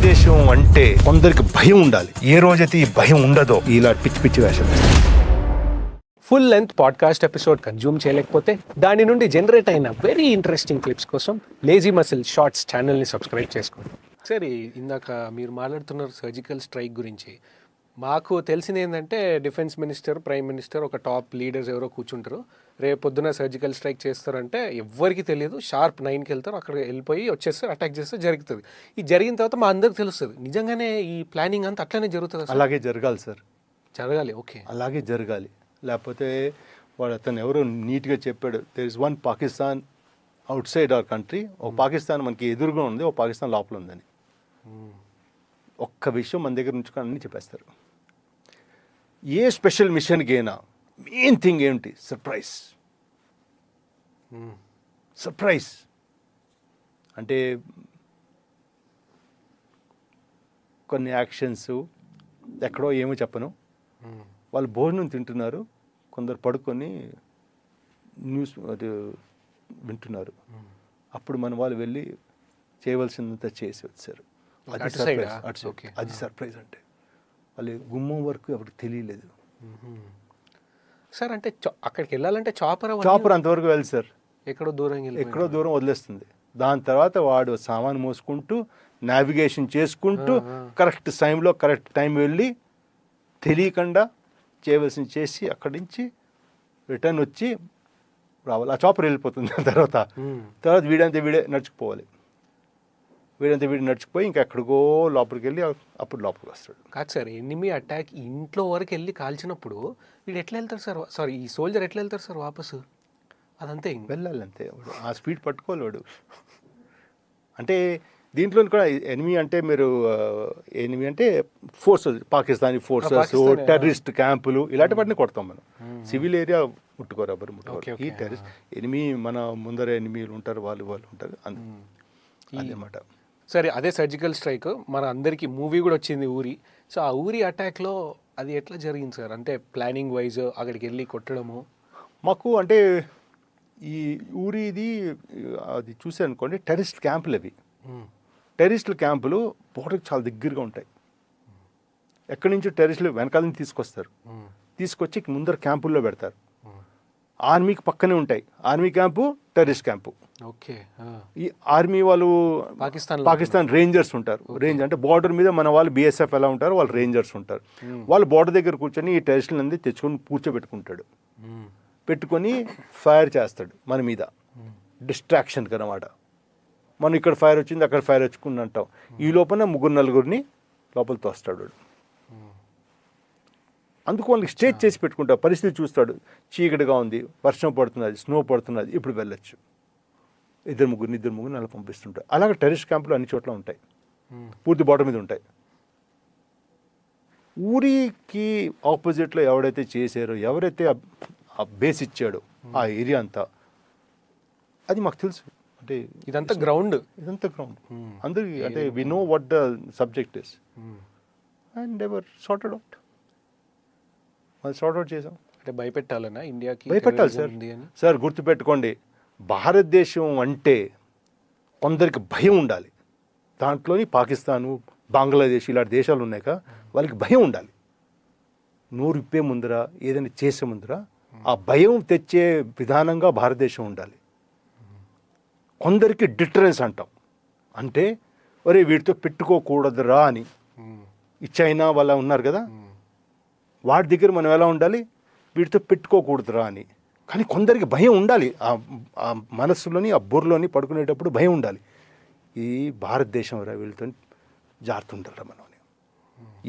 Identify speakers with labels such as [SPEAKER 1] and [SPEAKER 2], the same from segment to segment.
[SPEAKER 1] భారతదేశం అంటే కొందరికి భయం ఉండాలి. ఏ రోజైతే ఈ భయం ఉండదో ఇలా పిచ్చి పిచ్చి వేషాలు.
[SPEAKER 2] Full length podcast episode consume చేయలేకపోతే దాని నుండి జనరేట్ అయిన వెరీ ఇంట్రెస్టింగ్ క్లిప్స్ కోసం లేజీ మసిల్ షార్ట్స్ ఛానల్ని సబ్స్క్రైబ్ చేసుకోండి. సరే, ఇందాక మీరు మాట్లాడుతున్నారు సర్జికల్ స్ట్రైక్ గురించి. మాకు తెలిసింది ఏంటంటే డిఫెన్స్ మినిస్టర్, ప్రైమ్ మినిస్టర్, ఒక టాప్ లీడర్స్ ఎవరో కూర్చుంటారు. రేపు పొద్దున సర్జికల్ స్ట్రైక్ చేస్తారంటే ఎవ్వరికి తెలియదు. షార్ప్ 9కి వెళ్తారు, అక్కడ వెళ్ళిపోయి వచ్చేస్తారు, అటాక్ చేస్తే జరుగుతుంది. ఇది జరిగిన తర్వాత మా అందరికి తెలుస్తుంది నిజంగానే ఈ ప్లానింగ్ అంతా అట్లనే జరుగుతుంది.
[SPEAKER 1] అలాగే జరగాలి సార్,
[SPEAKER 2] జరగాలి. ఓకే,
[SPEAKER 1] అలాగే జరగాలి. లేకపోతే వాడు అతను ఎవరో నీట్గా చెప్పాడు, there is one Pakistan outside our country. ఒక పాకిస్తాన్ మనకి ఎదురుగా ఉంది, ఒక పాకిస్తాన్ లోపల ఉందని. ఒక్క విషయం మన దగ్గర నుంచి అన్నీ చెప్పేస్తారు. ఏ స్పెషల్ మిషన్కి అయినా మెయిన్ థింగ్ ఏమిటి? సర్ప్రైజ్. సర్ప్రైజ్ అంటే కొన్ని యాక్షన్స్ ఎక్కడో ఏమో చెప్పను, వాళ్ళు భోజనం తింటున్నారు, కొందరు పడుకొని న్యూస్ అది వింటున్నారు. అప్పుడు మన వాళ్ళు వెళ్ళి చేయవలసినంత చేసి వచ్చారు. అది సర్ప్రైజ్. అది సర్ప్రైజ్ అంటే వాళ్ళు గుమ్మం వరకు ఎవరికి తెలియలేదు
[SPEAKER 2] సార్. అంటే అక్కడికి వెళ్ళాలంటే చాపర్
[SPEAKER 1] అంతవరకు వెళ్ళి సార్,
[SPEAKER 2] ఎక్కడో
[SPEAKER 1] దూరం వదిలేస్తుంది. దాని తర్వాత వాడు సామాను మోసుకుంటూ నావిగేషన్ చేసుకుంటూ కరెక్ట్ టైంలో కరెక్ట్ టైం వెళ్ళి తెలియకుండా చేయవలసింది చేసి అక్కడి నుంచి రిటర్న్ వచ్చి రావాలి. ఆ చాపర్ వెళ్ళిపోతుంది. తర్వాత వీడే నడుచుకుపోవాలి. వీడు నడిచిపోయి ఇంకా ఎక్కడికో లోపలికి వెళ్ళి అప్పుడు లోపలికి వస్తాడు.
[SPEAKER 2] కాదు సార్, ఎనిమి అటాక్ ఇంట్లో వరకు వెళ్ళి కాల్చినప్పుడు వీడు ఎట్లా వెళ్తారు సార్? సారీ, ఈ సోల్జర్ ఎట్లా వెళ్తారు సార్ వాపసు? అదంతే
[SPEAKER 1] వెళ్ళాలి అంతే. ఆ స్పీడ్ పట్టుకోవాలి వాడు. అంటే దీంట్లో కూడా ఎనిమి అంటే మీరు ఎనిమి అంటే ఫోర్సెస్, పాకిస్తానీ ఫోర్సెస్, టెర్రరిస్ట్ క్యాంపులు ఇలాంటి వాటిని కొడతాం మనం. సివిల్ ఏరియా ముట్టుకోరు, ఎవరు ముట్టుకోరు. ఈ టెర్రరిస్ట్ ఎనిమి మన ముందర ఎనిమిలు ఉంటారు, వాళ్ళు ఉంటారు. అదనమాట.
[SPEAKER 2] సరే, అదే సర్జికల్ స్ట్రైక్ మన అందరికీ మూవీ కూడా వచ్చింది ఊరి. సో ఆ ఊరి అటాక్లో అది ఎట్లా జరిగింది సార్? అంటే ప్లానింగ్ వైజ్ అక్కడికి వెళ్ళి కొట్టడము.
[SPEAKER 1] మాకు అంటే ఈ ఊరిది అది చూసే అనుకోండి, టెర్రరిస్ట్ క్యాంపులు అవి. టెర్రరిస్టుల క్యాంపులు బోర్డర్కి చాలా దగ్గరగా ఉంటాయి. ఎక్కడి నుంచో టెర్రరిస్టులు వెనకాల నుంచి తీసుకొచ్చి ముందర క్యాంపుల్లో పెడతారు. ఆర్మీకి పక్కనే ఉంటాయి. Army camp, terrorist camp.
[SPEAKER 2] Okay.
[SPEAKER 1] ఈ ఆర్మీ వాళ్ళు పాకిస్తాన్ రేంజర్స్ ఉంటారు. రేంజ్ అంటే బార్డర్ మీద మన వాళ్ళు బిఎస్ఎఫ్ ఎలా ఉంటారు, వాళ్ళు రేంజర్స్ ఉంటారు. వాళ్ళు బార్డర్ దగ్గర కూర్చొని ఈ టెర్రరిస్టులు అంది తెచ్చుకొని పెట్టుకొని ఫైర్ చేస్తాడు మన మీద, డిస్ట్రాక్షన్కి అనమాట. మనం ఇక్కడ ఫైర్ వచ్చింది, అక్కడ ఫైర్ వచ్చుకుని అంటాం. ఈ లోపల 3-4 లోపల తోస్తాడు. అందుకు వాళ్ళకి స్టేజ్ చేసి పెట్టుకుంటాడు. పరిస్థితి చూస్తాడు, చీకటిగా ఉంది, వర్షం పడుతున్నది, స్నో పడుతున్నది, ఇప్పుడు వెళ్ళొచ్చు. 2-3 అలా పంపిస్తుంటారు. అలాగే టెర్రరిస్ట్ క్యాంపులు అన్ని చోట్ల ఉంటాయి, పూర్తి బార్డర్ మీద ఉంటాయి. ఊరికి ఆపోజిట్లో ఎవరైతే చేశారో, ఎవరైతే ఆ బేస్ ఇచ్చాడో ఆ ఏరియా అంతా, అది మాకు తెలుసు. అంటే
[SPEAKER 2] ఇదంతా గ్రౌండ్
[SPEAKER 1] అందరికి. అంటే we know what the subject is and ever sorted out. మనం సార్ట్అవుట్ చేసాం.
[SPEAKER 2] అంటే భయపెట్టాలన్నా ఇండియాకి?
[SPEAKER 1] భయపెట్టాలి సార్. గుర్తుపెట్టుకోండి, భారతదేశం అంటే కొందరికి భయం ఉండాలి. దాంట్లోని పాకిస్తాను, బంగ్లాదేశ్ ఇలాంటి దేశాలు ఉన్నాయిగా, వాళ్ళకి భయం ఉండాలి. నోరు ఇప్పే ముందర, ఏదైనా చేసే ముందర ఆ భయం తెచ్చే విధానంగా భారతదేశం ఉండాలి. కొందరికి డిటరెన్స్ అంటాం. అంటే ఒరే వీటితో పెట్టుకోకూడదురా అని. ఈ చైనా వాళ్ళ ఉన్నారు కదా, వాటి దగ్గర మనం ఎలా ఉండాలి, వీటితో పెట్టుకోకూడదురా అని. కానీ కొందరికి భయం ఉండాలి, ఆ మనస్సులోని, ఆ బుర్రలోని పడుకునేటప్పుడు భయం ఉండాలి. ఈ భారతదేశం రా, వీళ్ళతో జాగ్రత్త ఉండాలి మనం.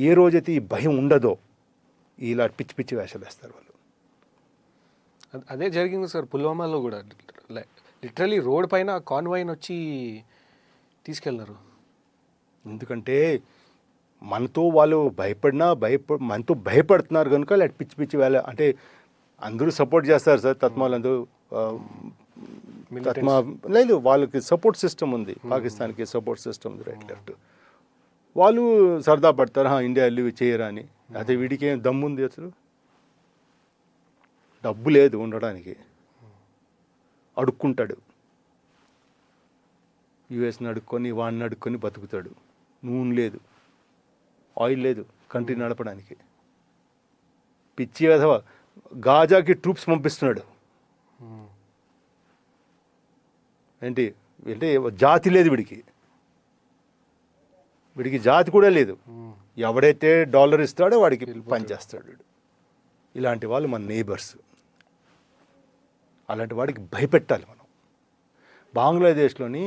[SPEAKER 1] ఏ రోజైతే ఈ భయం ఉండదో ఇలా పిచ్చి పిచ్చి వేషాలు వేస్తారు వాళ్ళు.
[SPEAKER 2] అదే జరిగింది సార్ పుల్వామాలో కూడా. లిటరలీ రోడ్ పైన కాన్వాయ్ని వచ్చి తీసుకెళ్ళినారు.
[SPEAKER 1] ఎందుకంటే మనతో వాళ్ళు మనతో భయపడుతున్నారు కనుక ఇలా పిచ్చి పిచ్చి వేళ. అంటే అందరూ సపోర్ట్ చేస్తారు సార్, తత్మాలందరూ లేదు, వాళ్ళకి సపోర్ట్ సిస్టమ్ ఉంది. పాకిస్తాన్కి సపోర్ట్ సిస్టమ్ ఉంది, రైట్ లెఫ్ట్. వాళ్ళు సరదా పడతారు, ఇండియా వెళ్ళి చేయరా అని. అదే వీడికి ఏం దమ్ముంది? అసలు డబ్బు లేదు ఉండడానికి, అడుక్కుంటాడు. యుఎస్ని అడుక్కొని వాడిని అడుక్కొని బతుకుతాడు. నూనె లేదు, ఆయిల్ లేదు కంట్రీ నడపడానికి. పిచ్చి విధవ గాజాకి ట్రూప్స్ పంపిస్తున్నాడు. ఏంటి అంటే జాతి లేదు వీడికి జాతి కూడా లేదు. ఎవడైతే డాలర్ ఇస్తాడో వాడికి పనిచేస్తాడు వీడు. ఇలాంటి వాళ్ళు మన నేబర్స్. అలాంటి వాడికి భయపెట్టాలి మనం. బంగ్లాదేశ్లోని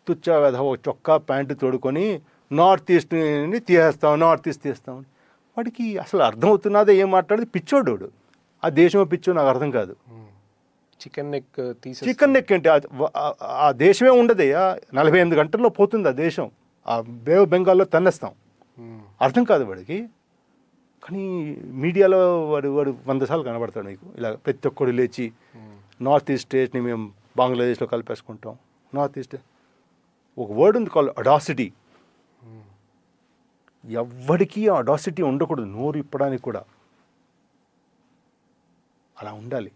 [SPEAKER 1] తుచ్చా విధవ చొక్కా ప్యాంటు తోడుకొని నార్త్ ఈస్ట్ని తీస్తాం. వాడికి అసలు అర్థమవుతున్నదే ఏం మాట్లాడేది, పిచ్చోడు. ఆ దేశం పిచ్చో నాకు అర్థం కాదు.
[SPEAKER 2] చికెన్
[SPEAKER 1] నెక్ ఏంటి, ఆ దేశమే ఉండదయ్యా. 48 గంటల్లో పోతుంది ఆ దేశం. ఆ బే ఆఫ్ బెంగాల్లో తన్నేస్తాం. అర్థం కాదు వాడికి. కానీ మీడియాలో వాడు 100 సార్లు కనబడతాడు మీకు. ఇలా ప్రతి ఒక్కడు లేచి నార్త్ ఈస్ట్ స్టేట్ని మేము బంగ్లాదేశ్లో కలిపేసుకుంటాం. నార్త్ ఈస్ట్ ఒక వర్డ్ ఉంది కాల్ అడాసిటీ. ఎవ్వడికి అడాసిటీ ఉండకూడదు, నోరు ఇప్పడానికి కూడా. అలా ఉండాలి.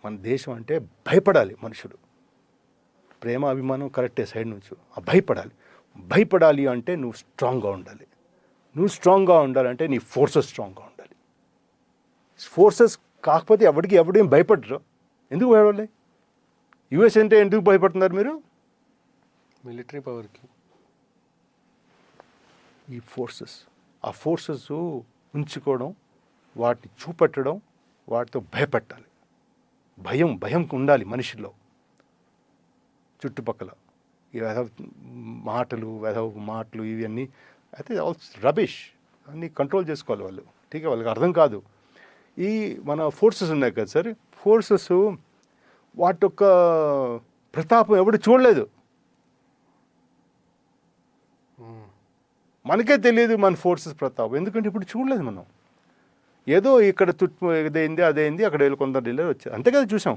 [SPEAKER 1] మన దేశం అంటే భయపడాలి మనుషులు. ప్రేమ అభిమానం కరెక్టే సైడ్ నుంచి. భయపడాలి అంటే నువ్వు స్ట్రాంగ్గా ఉండాలి. నువ్వు స్ట్రాంగ్గా ఉండాలంటే నీ ఫోర్సెస్ స్ట్రాంగ్గా ఉండాలి. ఫోర్సెస్ కాకపోతే ఎవడేం భయపడరు. ఎందుకు భయపడాలి? యుఎస్ అంటే ఎందుకు భయపడుతున్నారు మీరు?
[SPEAKER 2] మిలిటరీ పవర్కి.
[SPEAKER 1] ఈ ఆ ఫోర్సెస్ ఉంచుకోవడం, వాటిని చూపెట్టడం, వాటితో భయపెట్టాలి. భయం ఉండాలి మనిషిలో. చుట్టుపక్కల ఈ వెధవ మాటలు ఇవన్నీ అయితే రబిష్ అన్నీ కంట్రోల్ చేసుకోవాలి వాళ్ళు. ఠీక్, వాళ్ళకి అర్థం కాదు. ఈ మన ఫోర్సెస్ ఉన్నాయి కదా సార్, ఫోర్సెస్ వాటి యొక్క ప్రతాపం ఎవడు చూడలేదు. మనకే తెలియదు మన ఫోర్సెస్ ప్రతాపం, ఎందుకంటే ఇప్పుడు చూడలేదు మనం. ఏదో ఇక్కడ అదేంది అక్కడ కొందరు డీలర్ వచ్చారు, అంతే కదా చూసాం.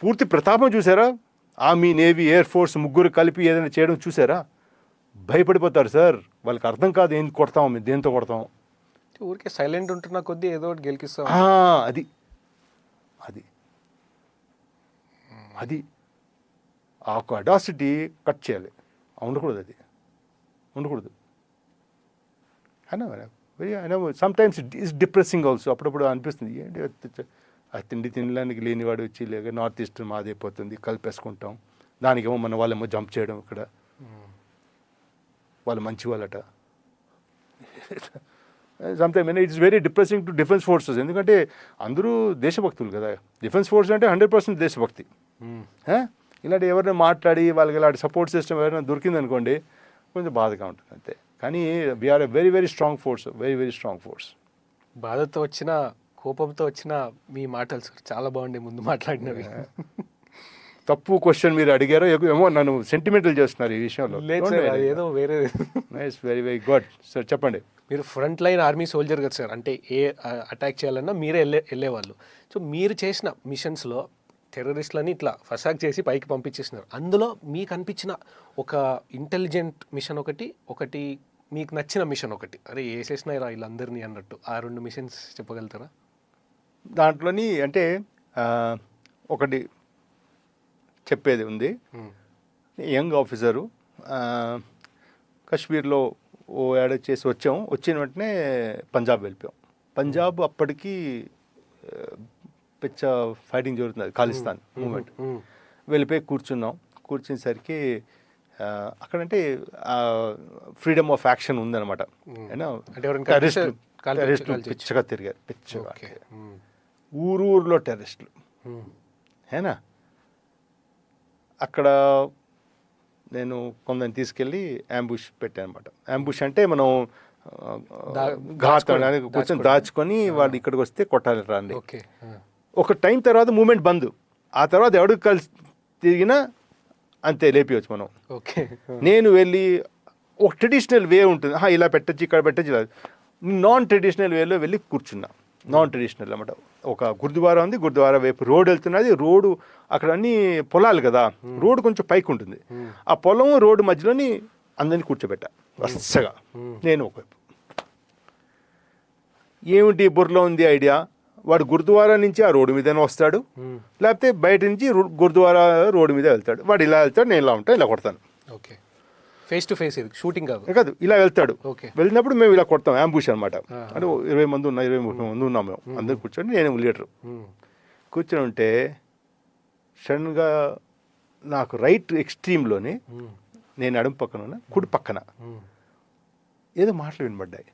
[SPEAKER 1] పూర్తి ప్రతాపం చూసారా? ఆర్మీ, నేవీ, ఎయిర్ ఫోర్స్ ముగ్గురు కలిపి ఏదైనా చేయడం చూసారా? భయపడిపోతారు సార్. వాళ్ళకి అర్థం కాదు ఏంటి కొడతాం, మేము దేంతో కొడతాం.
[SPEAKER 2] ఊరికే సైలెంట్ ఉంటున్న కొద్దీ ఏదో ఒకటి గెలికిస్తాం.
[SPEAKER 1] అది ఆ ఒక అడాసిటీ కట్ చేయాలి. ఉండకూడదు. అయినా సమ్టైమ్స్ ఇట్స్ డిప్రెసింగ్ ఆల్సో. అప్పుడప్పుడు అనిపిస్తుంది, ఏంటి ఆ తినడానికి లేనివాడు వచ్చి లేక నార్త్ ఈస్ట్ మాదైపోతుంది, కలిపేసుకుంటాం. దానికేమో మన వాళ్ళేమో జంప్ చేయడం. ఇక్కడ వాళ్ళు మంచి వాళ్ళట. Sometime it's very depressing to defence forces. ఎందుకంటే అందరూ దేశభక్తులు కదా. డిఫెన్స్ ఫోర్స్ అంటే 100% దేశభక్తి. ఇలాంటి ఎవరైనా మాట్లాడి వాళ్ళకి ఇలాంటి సపోర్ట్ సిస్టమ్ ఎవరైనా దొరికిందనుకోండి కొంచెం బాధగా ఉంటుంది అంతే. కానీ we are a very strong force, very strong force.
[SPEAKER 2] బాధతో వచ్చిన, కోపంతో వచ్చిన మీ మాటలు చాలా బాగుండే ముందు మాట్లాడినవి.
[SPEAKER 1] తప్పు క్వశ్చన్ మీరు అడిగారో ఏమో నన్ను సెంటిమెంటల్ చేస్తున్నారు ఈ విషయంలో.
[SPEAKER 2] ఏదో వేరే.
[SPEAKER 1] Nice, very good sir. చెప్పండి.
[SPEAKER 2] మీరు ఫ్రంట్ లైన్ ఆర్మీ సోల్జర్ కదా సార్, అంటే ఏ అటాక్ చేయాలన్నా మీరే వెళ్ళేవాళ్ళు. సో మీరు చేసిన మిషన్స్లో టెర్రరిస్టులని ఇట్లా ఫసాక్ చేసి పైకి పంపించేసినారు. అందులో మీకు అనిపించిన ఒక ఇంటెలిజెంట్ మిషన్ ఒకటి మీకు నచ్చిన మిషన్ ఒకటి, అరే వేసేసినారా వీళ్ళందరినీ అన్నట్టు, ఆ 2 మిషన్స్ చెప్పగలుగుతారా?
[SPEAKER 1] దాంట్లోని అంటే ఒకటి చెప్పేది ఉంది. యంగ్ ఆఫీసరు కాశ్మీర్లో ఓ ఏడాది చేసి వచ్చిన వెంటనే పంజాబ్ వెళ్ళిపోయాం. పంజాబ్ అప్పటికి పెద్ద ఫైటింగ్ జరుగుతుంది, ఖాళిస్తాన్ మూమెంట్. వెళ్ళిపోయి కూర్చునేసరికి అక్కడంటే ఫ్రీడమ్ ఆఫ్ యాక్షన్ ఉందన్నమాట. టెర్రరిస్టులు పిచ్చగా తిరిగారు, ఊరూరులో టెర్రరిస్టులు. హేనా, అక్కడ నేను కొందరిని తీసుకెళ్ళి యాంబుష్ పెట్టాను అనమాట. యాంబుష్ అంటే మనం కూర్చొని దాచుకొని వాళ్ళు ఇక్కడికి వస్తే కొట్టాలి రండి. ఒక టైం తర్వాత మూమెంట్ బంద్. ఆ తర్వాత ఎవడికి కలిసి తిరిగినా అంతే లేపివచ్చు మనం. నేను వెళ్ళి ఒక ట్రెడిషనల్ వే ఉంటుంది, ఇలా పెట్టచ్చు ఇక్కడ పెట్టచ్చు. నాన్ ట్రెడిషనల్ వేలో వెళ్ళి కూర్చున్నా. నాన్ ట్రెడిషనల్ అన్నమాట. ఒక గురుద్వారా ఉంది, గురుద్వారా వైపు రోడ్ వెళ్తున్నది. రోడ్డు అక్కడ అన్ని పొలాలు కదా, రోడ్డు కొంచెం పైకి ఉంటుంది. ఆ పొలం రోడ్డు మధ్యలోని అందరినీ కూర్చోబెట్టా వరుసగా. నేను ఒకవైపు ఏమిటి బుర్రలో ఉంది ఐడియా, వాడు గురుద్వారా నుంచి ఆ రోడ్డు మీదనే వస్తాడు, లేకపోతే బయట నుంచి గురుద్వారా రోడ్డు మీద వెళ్తాడు. వాడు ఇలా వెళ్తాడు, నేను ఇలా ఉంటాను, ఇలా కొడతాను.
[SPEAKER 2] ఫేస్ టు ఫేస్ ఇది షూటింగ్ కాదు.
[SPEAKER 1] కాదు, ఇలా వెళ్తాడు.
[SPEAKER 2] ఓకే.
[SPEAKER 1] వెళ్ళినప్పుడు మేము ఇలా కొడతాం, యాంబుష్ అనమాట. అంటే 20 మంది ఉన్నా, 20-30 మంది ఉన్నాం మేము. అందరు కూర్చొని నేను లీడరు కూర్చొని ఉంటే సడన్గా నాకు రైట్ ఎక్స్ట్రీమ్లోని, నేను అడుగు పక్కన ఉన్న కుడి పక్కన ఏదో మాటలు వినబడ్డాయి.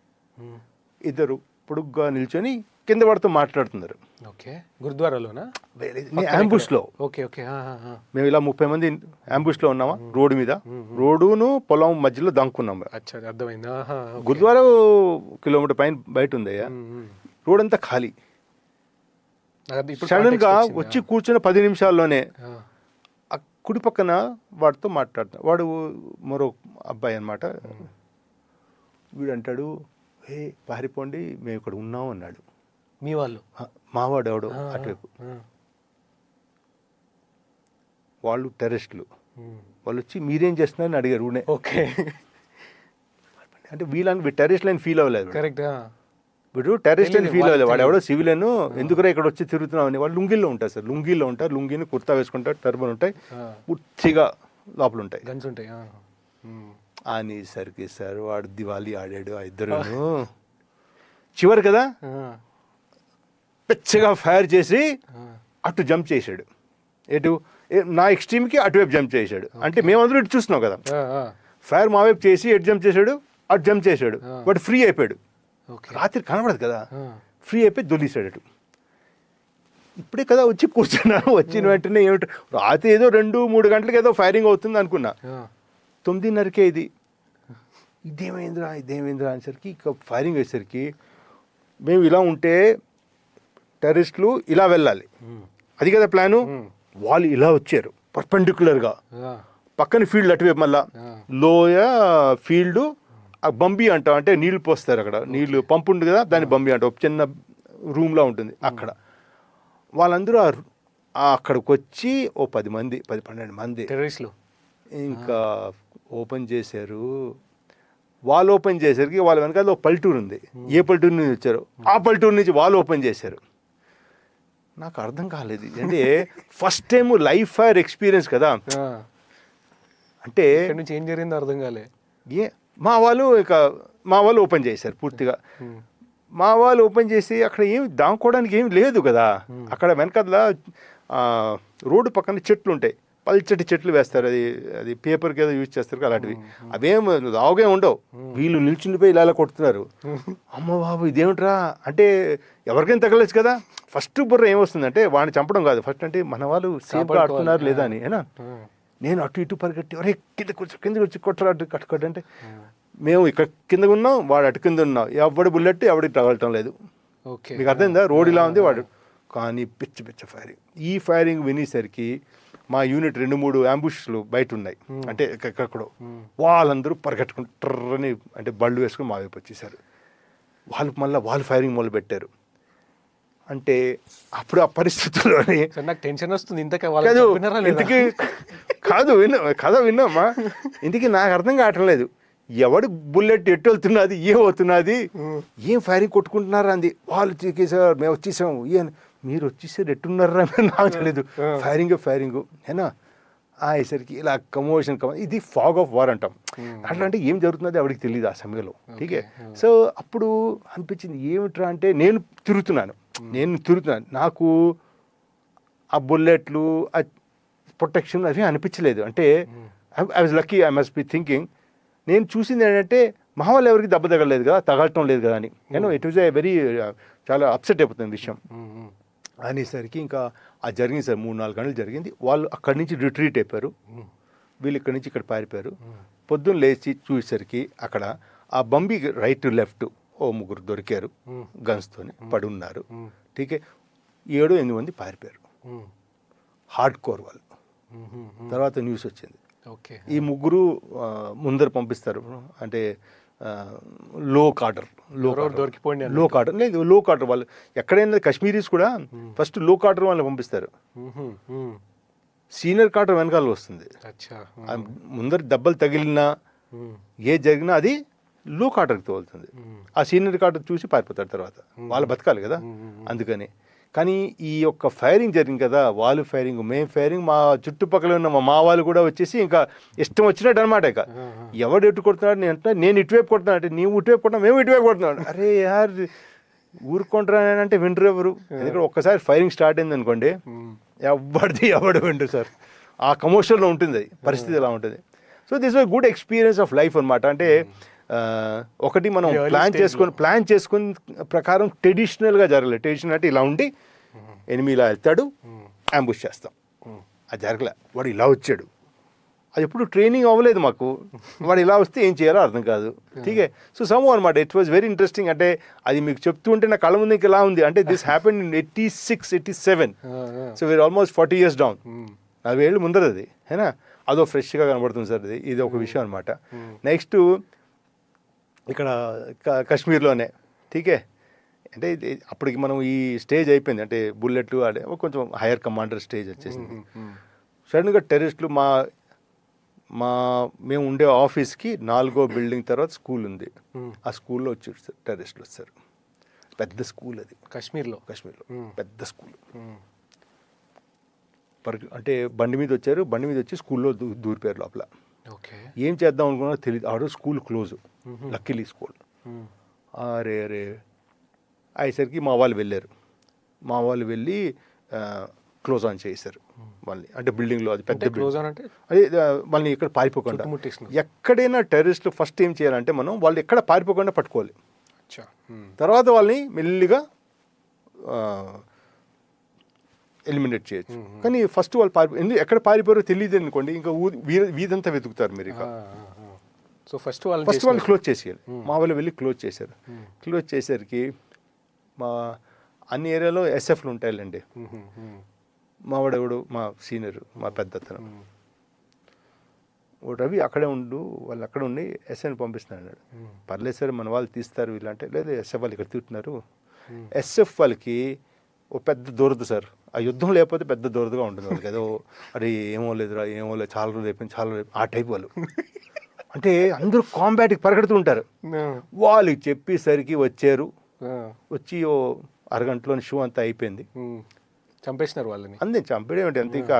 [SPEAKER 1] ఇద్దరు పొడుగ్గా నిల్చొని కింద పడుతూ మాట్లాడుతున్నారు.
[SPEAKER 2] ఓకే. గురుద్వారాలోనా?
[SPEAKER 1] యాంబుష్లో.
[SPEAKER 2] Okay okay.
[SPEAKER 1] మేము ఇలా 30 మంది యాంబుష్లో ఉన్నామా, రోడ్డు మీద, రోడ్డును పొలం మధ్యలో దాక్కున్నాం.
[SPEAKER 2] అచ్చా, అర్థమైంది.
[SPEAKER 1] గురుద్వారా కిలోమీటర్ పైన బయట ఉందయ్యా, రోడ్ అంతా ఖాళీ. సడన్ గా వచ్చి కూర్చున్న 10 నిమిషాల్లోనే ఆ కుడి పక్కన వాడితో మాట్లాడుతా, వాడు మరో అబ్బాయి అనమాట. వీడు అంటాడు, హే పారిపోండి, మేము ఇక్కడ ఉన్నాం అన్నాడు.
[SPEAKER 2] మీ వాళ్ళు?
[SPEAKER 1] మావాడు ఎవడు అటువైపు. వాళ్ళు టెర్రరిస్టులు. వాళ్ళు వచ్చి మీరేం చేస్తున్నారని అడిగారు.
[SPEAKER 2] ఓకే.
[SPEAKER 1] అంటే వీళ్ళని టెర్రరిస్ట్ అని ఫీల్ అవ్వలేదు.
[SPEAKER 2] కరెక్ట్.
[SPEAKER 1] వీడు టెర్రరిస్ట్ అని ఫీల్ అవ్వలేదు. వాడు ఎవడో సివిలియన్, ఎందుకురా ఇక్కడ వచ్చి తిరుగుతున్నావు అని. వాళ్ళు లుంగిల్లో ఉంటారు సార్, లుంగిల్లో ఉంటారు, లుంగిని కుర్తా వేసుకుంటారు, టర్బన్ ఉంటాయి, పూర్తిగా లోపల ఉంటాయి,
[SPEAKER 2] గన్స్ ఉంటాయి
[SPEAKER 1] అనేసరికి సార్ వాడు దివాళీ ఆడాడు. ఆ ఇద్దరు చివరి కదా పెచ్చగా ఫైర్ చేసి అటు జంప్ చేశాడు. ఎటు నా ఎక్స్ట్రీమ్కి అటువైపు జంప్ చేశాడు. అంటే మేమందరూ ఇటు చూస్తున్నాం కదా, ఫైర్ మా వైపు చేసి ఎటు జంప్ చేశాడు, అటు జంప్ చేశాడు. వాడు ఫ్రీ అయిపోయాడు. రాత్రి కనబడదు కదా, ఫ్రీ అయిపోయి దొల్లిసాడు అటు. ఇప్పుడే కదా వచ్చి కూర్చున్నాను, వచ్చిన వెంటనే ఏమిటి రాత్రి ఏదో 2-3 గంటలకు ఏదో ఫైరింగ్ అవుతుంది అనుకున్నా. 9:30కే ఇదేమైందిరా అనేసరికి ఇక ఫైరింగ్ అయ్యేసరికి మేము ఇలా ఉంటే టెర్రరిస్టులు ఇలా వెళ్ళాలి, అది కదా ప్లాను. వాళ్ళు ఇలా వచ్చారు పర్పెండిక్యులర్గా, పక్కన ఫీల్డ్ అటువైపు, మళ్ళా లోయ ఫీల్డ్, ఆ బంబి అంటాం, అంటే నీళ్లు పోస్తారు అక్కడ, నీళ్లు పంపు ఉంటుంది కదా, దాన్ని బంబి అంటాం, ఒక చిన్న రూమ్లా ఉంటుంది అక్కడ. వాళ్ళందరూ అక్కడికి వచ్చి ఓ 10-12 మంది
[SPEAKER 2] టెర్రరిస్టులు
[SPEAKER 1] ఇంకా ఓపెన్ చేశారు. వాళ్ళు ఓపెన్ చేసరికి వాళ్ళ వెనకాల ఒక పల్లెటూరు ఉంది, ఏ పల్లెటూరు నుంచి వచ్చారు, ఆ పల్లెటూరు నుంచి వాళ్ళు ఓపెన్ చేశారు. నాకు అర్థం కాలేదు, అంటే first time life fire experience కదా. అంటే
[SPEAKER 2] నుంచి ఏం జరిగిందో అర్థం కాలే.
[SPEAKER 1] మా వాళ్ళు ఓపెన్ చేశారు పూర్తిగా. మా వాళ్ళు ఓపెన్ చేసి అక్కడ ఏమి దాక్కోవడానికి ఏమి లేదు కదా. అక్కడ వెనకాల రోడ్డు పక్కన చెట్లు ఉంటాయి, పల్చటి చెట్లు వేస్తారు, అది పేపర్కి ఏదో యూజ్ చేస్తారు అలాంటివి. అవేం దావుగా ఉండవు. వీళ్ళు నిల్చుండిపోయి ఇలా కొడుతున్నారు. అమ్మ బాబు ఇదేమిట్రా అంటే ఎవరికైనా తగలచ్చు కదా. ఫస్ట్ బుర్ర ఏమొస్తుందంటే వాడిని చంపడం కాదు, ఫస్ట్ అంటే మన వాళ్ళు సేఫ్గా ఆడుతున్నారు లేదా అని. ఏనా నేను అటు ఇటు పరిగెట్టి ఒరే కింద వచ్చి కొట్టరా కట్టుకోండి అంటే, మేము ఇక్కడ కింద ఉన్నాం, వాడు అటు కింద ఉన్నాం, ఎవడి బుల్లెట్ ఎవడికి తగలటం లేదు. మీకు అర్థమైందా, రోడ్ ఇలా ఉంది వాడు. కానీ పిచ్చ ఫైరింగ్. ఈ ఫైరింగ్ వినేసరికి మా యూనిట్ 2-3 యాంబుష్లు బయట ఉన్నాయి, అంటే ఎక్కడో. వాళ్ళందరూ పరిగెట్టుకుంటారని అంటే బళ్ళు వేసుకుని మా వైపు వచ్చేసారు. వాళ్ళు ఫైరింగ్ మొదలు పెట్టారు. అంటే అప్పుడు ఆ పరిస్థితుల్లోనే
[SPEAKER 2] నాకు టెన్షన్ వస్తుంది. ఇంతకీ
[SPEAKER 1] కథ విన్నామా, ఇంటికి నాకు అర్థం కావట్లేదు. ఎవడు బుల్లెట్ ఎట్టు వెళ్తున్నది, ఏమవుతున్నది, ఏం ఫైరింగ్ కొట్టుకుంటున్నారా అంది. వాళ్ళు సార్ మేము వచ్చేసాము, మీరు వచ్చేసారు ఎట్టున్నారా నాకు తెలియదు. ఫైరింగ్ ఏనా అయ్యేసరికి ఇలా కమోషన్ ఇది ఫాగ్ ఆఫ్ వార్ అంటాం. అట్లా అంటే ఏం జరుగుతున్నది ఆవిడికి తెలియదు ఆ సమయంలో. ఠీకే. సో అప్పుడు అనిపించింది ఏమిట్రా అంటే నేను తిరుగుతున్నాను, నాకు ఆ బుల్లెట్లు ఆ ప్రొటెక్షన్ అవి అనిపించలేదు. అంటే I was lucky, I must be thinking. నేను చూసింది ఏంటంటే మా వాళ్ళు ఎవరికి దెబ్బ తగలలేదు కదా, తగలటం లేదు కదా అని. నేను ఇట్ వాజ్ ఏ వెరీ చాలా అప్సెట్ అయిపోతుంది విషయం అనేసరికి. ఇంకా అది జరిగింది సార్, 3-4 గంటలు జరిగింది. వాళ్ళు అక్కడి నుంచి రిట్రీట్ అయిపోయారు, వీళ్ళు ఇక్కడి నుంచి ఇక్కడ పారిపోయారు. పొద్దున్న లేచి చూసేసరికి అక్కడ ఆ బంబి రైట్ లెఫ్ట్ ఓ 3 దొరికారు, గన్స్తోని పడి ఉన్నారు. ఠీకే. 7-8 మంది పారిపోయారు, హార్డ్ కోర్ వాళ్ళు. తర్వాత న్యూస్ వచ్చింది, ఈ 3 ముందర పంపిస్తారు, అంటే లో కార్డర్ లేదు, లో కార్డర్ వాళ్ళు ఎక్కడైనా కాశ్మీరీస్ కూడా ఫస్ట్ లో కార్డర్ వాళ్ళని పంపిస్తారు, సీనియర్ కార్డర్ వెనకాల వస్తుంది. ముందర దెబ్బలు తగిలినా ఏ జరిగినా అది లో కార్డర్కి తోలుతుంది. ఆ సీనియర్ కార్డర్ చూసి పారిపోతాడు, తర్వాత వాళ్ళు బతకాలి కదా అందుకని. కానీ ఈ యొక్క ఫైరింగ్ జరిగింది కదా, వాళ్ళు ఫైరింగ్ మేము ఫైరింగ్, మా చుట్టుపక్కల ఉన్న మా వాళ్ళు కూడా వచ్చేసి ఇంకా ఇష్టం వచ్చినట్టు అనమాట. ఇక ఎవడు ఎటు కొడుతున్నాడు, నేను ఇటువైపు కొడుతున్నాను అంటే నీవు ఇటువైపు కొడుతున్నా, మేము ఇటువైపు కొడుతున్నాడు. అరే యార్ ఊరుకుంటారంటే వింటరు ఎవరు. ఎందుకంటే ఒక్కసారి ఫైరింగ్ స్టార్ట్ అయింది అనుకోండి, ఎవడు వింటరు సార్. ఆ కమర్షియల్లో ఉంటుంది అది, పరిస్థితి ఎలా ఉంటుంది. So this was good experience of life అనమాట. అంటే ఒకటి మనం ప్లాన్ చేసుకుని ప్రకారం ట్రెడిషనల్గా జరగలేదు. ట్రెడిషనల్ అంటే ఇలా ఉండి ఎనిమిది ఇలా వెళ్తాడు, అంబుష్ చేస్తాం. అది జరగలే. వాడు ఇలా వచ్చాడు, అది ఎప్పుడు ట్రైనింగ్ అవ్వలేదు మాకు. వాడు ఇలా వస్తే ఏం చేయాలో అర్థం కాదు. ఠీకే. సో సమ్ అనమాట. It was very interesting. అంటే అది మీకు చెప్తూ ఉంటే నా కళ్ళ ముందు ఇలా ఉంది. అంటే this happen in 86, 87. So we are almost 40 years down. 40 ఏళ్ళు ముందర అది హేనా. అదో ఫ్రెష్గా కనబడుతుంది సార్. ఇది ఒక విషయం అనమాట. నెక్స్ట్ ఇక్కడ కాశ్మీర్లోనే ఠీకే. అంటే అప్పటికి మనం ఈ స్టేజ్ అయిపోయింది. అంటే బుల్లెట్ అదే కొంచెం హైయర్ కమాండర్ స్టేజ్ వచ్చేసింది. సడన్గా టెర్రరిస్టులు మేము ఉండే ఆఫీస్కి 4వ బిల్డింగ్ తర్వాత స్కూల్ ఉంది. ఆ స్కూల్లో వచ్చారు సార్ టెర్రరిస్టులు. వచ్చారు. పెద్ద స్కూల్ అది కాశ్మీర్లో పెద్ద స్కూల్. అంటే బండి మీద వచ్చారు. బండి మీద వచ్చి స్కూల్లో దూరిపోయారు లోపల. ఏం చేద్దాం అనుకున్నా తెలియదు. ఆడు స్కూల్ క్లోజ్, లక్కీలీ స్కూల్. అరే అయ్యేసరికి మా వాళ్ళు వెళ్ళారు. మా వాళ్ళు వెళ్ళి క్లోజ్ ఆన్ చేశారు వాళ్ళని. అంటే బిల్డింగ్లో అది పెద్ద అదే వాళ్ళని ఇక్కడ పారిపోకుండా. ఎక్కడైనా టెర్రరిస్టులు ఫస్ట్ ఏం చేయాలంటే వాళ్ళు ఎక్కడ పారిపోకుండా పట్టుకోవాలి. తర్వాత వాళ్ళని మెల్లిగా ఎలిమినేట్ చేయొచ్చు. కానీ ఫస్ట్ వాళ్ళు ఎక్కడ పారిపోయారో తెలియదు అనుకోండి, ఇంకా వీధంతా వెతుకుతారు మీరు. ఇక
[SPEAKER 2] సో ఫస్ట్
[SPEAKER 1] వాళ్ళు క్లోజ్ చేసేయాలి. మా వాళ్ళు వెళ్ళి క్లోజ్ చేశారు. క్లోజ్ చేసరికి మా అన్ని ఏరియాలో ఎస్ఎఫ్లు ఉంటాయండి. మా వాడెవడు మా సీనియర్, మా పెద్ద అతను రవి అక్కడే వాళ్ళు అక్కడ ఉండి ఎస్ఐని పంపిస్తున్నాడు. పర్లేదు సార్ మన వాళ్ళు తీస్తారు వీళ్ళంటే, లేదు ఎస్ఎఫ్ వాళ్ళు ఇక్కడ తీస్తున్నారు. ఎస్ఎఫ్ వాళ్ళకి ఓ పెద్ద దొరదు సార్. ఆ యుద్ధం లేకపోతే పెద్ద దొరదుగా ఉంటుంది వాళ్ళకి. ఏదో అరే ఏమో లేదురా, ఏమో లేదు, చాలా రోజులు అయిపోయింది, ఆ టైప్ వాళ్ళు. అంటే అందరూ కాంబాట్కి పరిగెడుతూ ఉంటారు. వాళ్ళకి చెప్పేసరికి వచ్చారు. వచ్చి ఓ అరగంటలోని షూ అంతా అయిపోయింది.
[SPEAKER 2] చంపేసినారు వాళ్ళని.
[SPEAKER 1] అంతే చంపేయడం అంతే. ఇంకా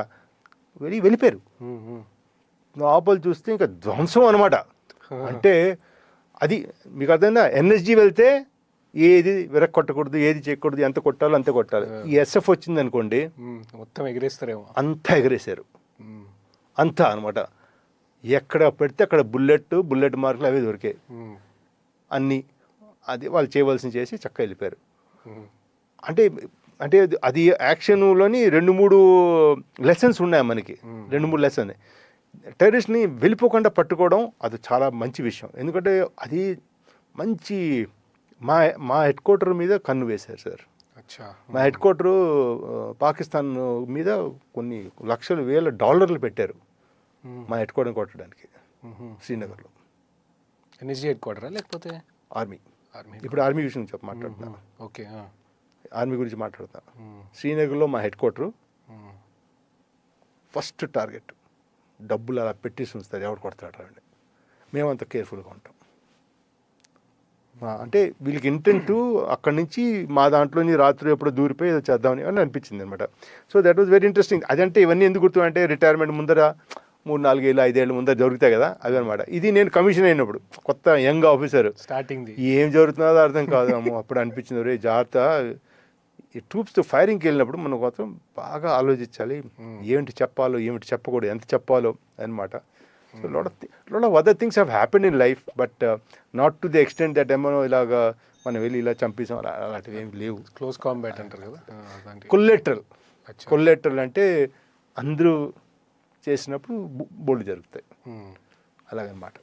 [SPEAKER 1] వెళ్ళిపోయారు. లోపల చూస్తే ఇంకా ధ్వంసం అనమాట. అంటే అది మీకు అర్థమైందా. ఎన్ఎస్జీ వెళ్తే ఏది కొట్టకూడదు, ఏది చేయకూడదు, ఎంత కొట్టాలో అంతే కొట్టాలి. ఈ ఎస్ఎఫ్ వచ్చింది అనుకోండి
[SPEAKER 2] మొత్తం ఎగిరేస్తారేమో.
[SPEAKER 1] అంతా ఎగిరేశారు. అంతా అనమాట. ఎక్కడ పెడితే అక్కడ బుల్లెట్ మార్కులు అవి దొరికాయి అన్నీ. అది వాళ్ళు చేయవలసింది చేసి చక్కగా వెళ్ళిపోయారు. అంటే అంటే అది యాక్షన్లోని 2-3 లెసన్స్ ఉన్నాయి మనకి. 2-3 లెసన్. టెర్రరిస్ట్ని వెళ్ళిపోకుండా పట్టుకోవడం అది చాలా మంచి విషయం. ఎందుకంటే అది మంచి మా హెడ్ క్వార్టర్ మీద కన్ను వేశారు సార్. మా హెడ్ క్వార్టరు పాకిస్తాన్ మీద కొన్ని లక్షలు వేల డాలర్లు పెట్టారు మా హెడ్ క్వార్టర్ కొట్టడానికి శ్రీనగర్లో.
[SPEAKER 2] ఎన్ఎస్జీ హెడ్ క్వార్టరా లేకపోతే
[SPEAKER 1] ఆర్మీ? ఇప్పుడు ఆర్మీ విషయం మాట్లాడుతున్నా.
[SPEAKER 2] ఓకే,
[SPEAKER 1] ఆర్మీ గురించి మాట్లాడుతున్నా. శ్రీనగర్లో మా హెడ్ క్వార్టరు ఫస్ట్ టార్గెట్. డబ్బులు అలా పెట్టేసి ఉంచుతారు, ఎవరు కొడతాడు అండి. మేమంత కేర్ఫుల్గా ఉంటాం. అంటే వీళ్ళకి ఇంటెంట్ అక్కడి నుంచి మా దాంట్లోని రాత్రి ఎప్పుడో దూరిపోయి ఏదో చేద్దామని అని అనిపించింది అనమాట. So that was very interesting. అదంటే ఇవన్నీ ఎందుకు గుర్తు అంటే రిటైర్మెంట్ ముందర 3-4 ఏళ్ళు 5 ఏళ్ళ ముందర జరుగుతాయి కదా, అవి అనమాట. ఇది నేను కమిషన్ అయినప్పుడు కొత్త యంగ్ ఆఫీసర్
[SPEAKER 2] స్టార్టింగ్
[SPEAKER 1] ఏం జరుగుతుందో అర్థం కాదు. అప్పుడు అనిపించింది రే జాగ్రత్త, ఈ ట్రూప్స్తో ఫైరింగ్కి వెళ్ళినప్పుడు మనం మాత్రం బాగా ఆలోచించాలి. ఏమిటి చెప్పాలో ఏమిటి చెప్పకూడదు, ఎంత చెప్పాలో అనమాట. So lot of other things have happened in life, but not to the extent that ఏమో ఇలాగా మనం వెళ్ళి ఇలా చంపేసాం అలాంటివి ఏమి లేవు.
[SPEAKER 2] క్లోజ్ కాంబాట్ అంటారు కదా.
[SPEAKER 1] కొల్లెటరల్ అంటే అందరూ చేసినప్పుడు బోల్డ్ జరుగుతాయి అలాగనమాట.